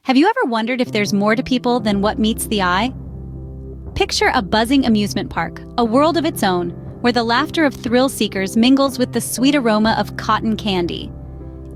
Have you ever wondered if there's more to people than what meets the eye? Picture a buzzing amusement park, a world of its own, where the laughter of thrill seekers mingles with the sweet aroma of cotton candy.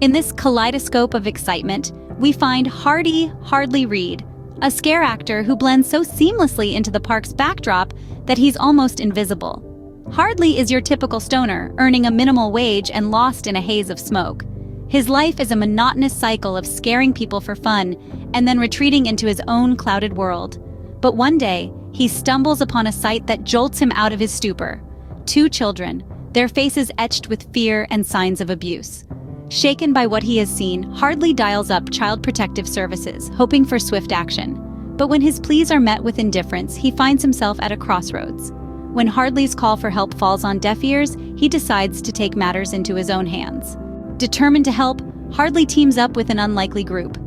In this kaleidoscope of excitement, we find Hardly Reed, a scare actor who blends so seamlessly into the park's backdrop that he's almost invisible. Hardly is your typical stoner, earning a minimal wage and lost in a haze of smoke. His life is a monotonous cycle of scaring people for fun and then retreating into his own clouded world. But one day, he stumbles upon a sight that jolts him out of his stupor. Two children, their faces etched with fear and signs of abuse. Shaken by what he has seen, Hardly dials up Child Protective Services, hoping for swift action. But when his pleas are met with indifference, he finds himself at a crossroads. When Hardly's call for help falls on deaf ears, he decides to take matters into his own hands. Determined to help, Hardly teams up with an unlikely group.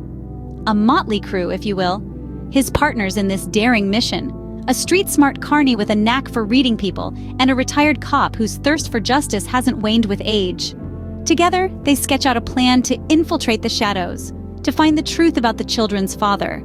A motley crew, if you will. His partners in this daring mission: a street-smart carny with a knack for reading people, and a retired cop whose thirst for justice hasn't waned with age. Together, they sketch out a plan to infiltrate the shadows, to find the truth about the children's father.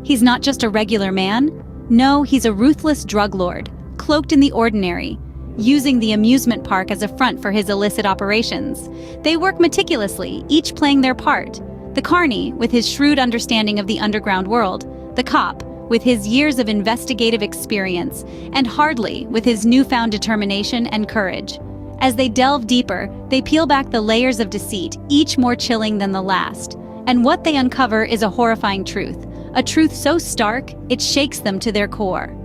He's not just a regular man. No, he's a ruthless drug lord, cloaked in the ordinary, using the amusement park as a front for his illicit operations. They work meticulously, each playing their part. The carny, with his shrewd understanding of the underground world, the cop, with his years of investigative experience, and Hardly, with his newfound determination and courage. As they delve deeper, they peel back the layers of deceit, each more chilling than the last. And what they uncover is a horrifying truth, a truth so stark, it shakes them to their core.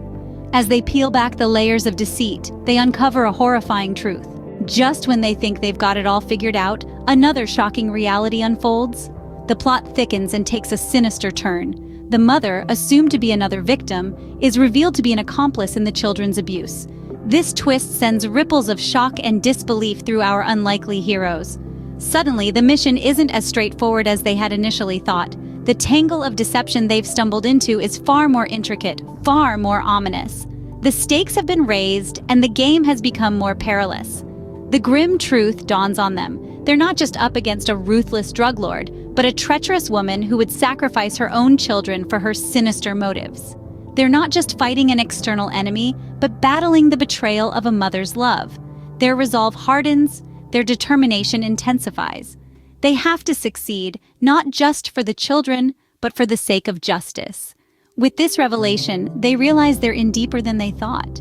As they peel back the layers of deceit, they uncover a horrifying truth. Just when they think they've got it all figured out, another shocking reality unfolds. The plot thickens and takes a sinister turn. The mother, assumed to be another victim, is revealed to be an accomplice in the children's abuse. This twist sends ripples of shock and disbelief through our unlikely heroes. Suddenly, the mission isn't as straightforward as they had initially thought. The tangle of deception they've stumbled into is far more intricate, far more ominous. The stakes have been raised, and the game has become more perilous. The grim truth dawns on them. They're not just up against a ruthless drug lord, but a treacherous woman who would sacrifice her own children for her sinister motives. They're not just fighting an external enemy, but battling the betrayal of a mother's love. Their resolve hardens, their determination intensifies. They have to succeed, not just for the children, but for the sake of justice. With this revelation, they realize they're in deeper than they thought.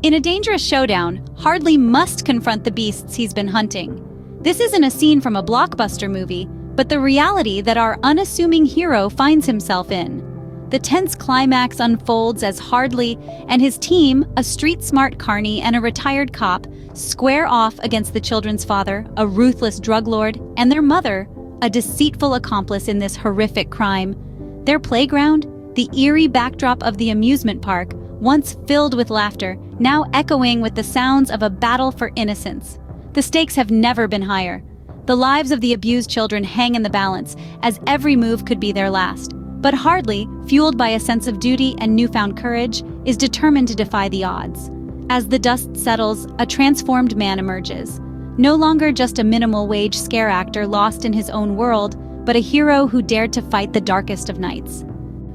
In a dangerous showdown, Hardly must confront the beasts he's been hunting. This isn't a scene from a blockbuster movie, but the reality that our unassuming hero finds himself in. The tense climax unfolds as Hardly and his team, a street-smart carny and a retired cop, square off against the children's father, a ruthless drug lord, and their mother, a deceitful accomplice in this horrific crime. Their playground, the eerie backdrop of the amusement park, once filled with laughter, now echoing with the sounds of a battle for innocence. The stakes have never been higher. The lives of the abused children hang in the balance, as every move could be their last. But Hardly, fueled by a sense of duty and newfound courage, is determined to defy the odds. As the dust settles, a transformed man emerges. No longer just a minimal-wage scare actor lost in his own world, but a hero who dared to fight the darkest of nights.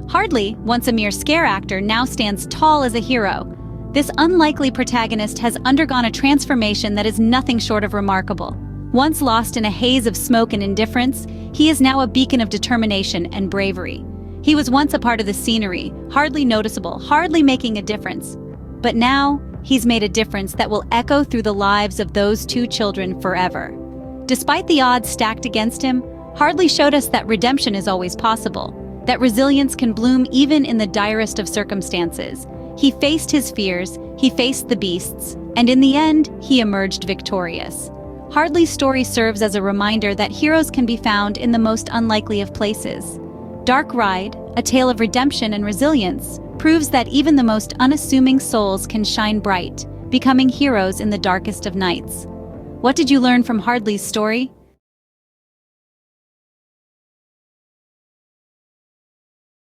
Hardly, once a mere scare actor, now stands tall as a hero. This unlikely protagonist has undergone a transformation that is nothing short of remarkable. Once lost in a haze of smoke and indifference, he is now a beacon of determination and bravery. He was once a part of the scenery, hardly noticeable, hardly making a difference. But now, he's made a difference that will echo through the lives of those two children forever. Despite the odds stacked against him, Hardly showed us that redemption is always possible, that resilience can bloom even in the direst of circumstances. He faced his fears, he faced the beasts, and in the end, he emerged victorious. Hardly's story serves as a reminder that heroes can be found in the most unlikely of places. Dark Ride, a tale of redemption and resilience, proves that even the most unassuming souls can shine bright, becoming heroes in the darkest of nights. What did you learn from Hardly's story?